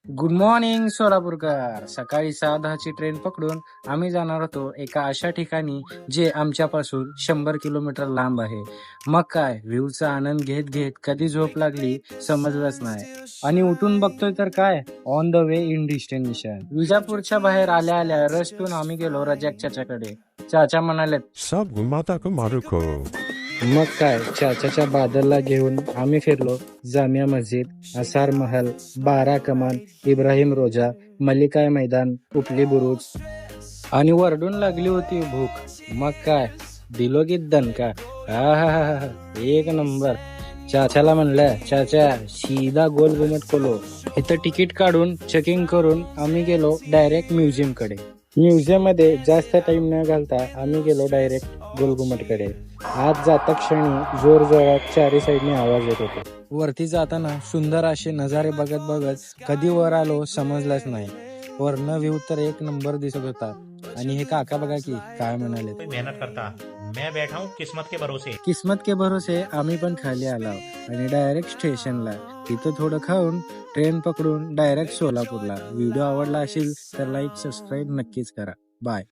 Good morning Solapurkar. सकाळी 6:10 train पकडून आम्ही जाणार होतो एका अशा ठिकाणी जे आमच्यापासून 100 किलोमीटर लांब आहे. मग काय व्ह्यूचा आनंद घेत घेत कधी झोप लागली समजलंच नाही. आणि उठून बघतोय तर काय, on the way in destination. विजापूरच्या बाहेर आल्या आल्या रस्त्यातून आम्ही गेलो रजाक चाचाकडे. चाचा म्हणाले, सब घुमाता को मारुको. मग काय चाचाच्या बादलला घेऊन आम्ही फिरलो जामिया मस्जिद, असार महल, बारा कमान, इब्राहिम रोजा, मलिकाय मैदान, उपली बुरुज. आणि वरडून लागली होती भूक. मग काय दिलो की दणका. आहाहाहा, एक नंबर. चाचाला म्हणलं, चाचा सीधा गोल घुमट खोलो. इथं तिकीट काढून चेकिंग करून आम्ही गेलो डायरेक्ट म्युझियम कडे. म्युझियम मध्ये जास्त टाइम न घालता आम्ही गेलो डायरेक्ट गोलघुमटकडे. आत जाता क्षणी जोर जोरात चारी साईडने आवाज येत होते. वरती जाताना सुंदर असे नजारे बघत बघत कधी वर आलो समजलंच नाही. वरनं व्ह्यू तर एक नंबर दिसत होता. आणि हे काका बघा की काय म्हणाले, कोई मेहनत करता, मैं बैठा हूँ किस्मत के भरोसे. किस्मत के भरोसे आम्ही पण खाली आलो आणि डायरेक्ट स्टेशनला. तिथं थोडं खाऊन ट्रेन पकडून डायरेक्ट सोलापूरला. व्हिडिओ आवडला असेल तर लाईक सबस्क्राईब नक्कीच करा. बाय.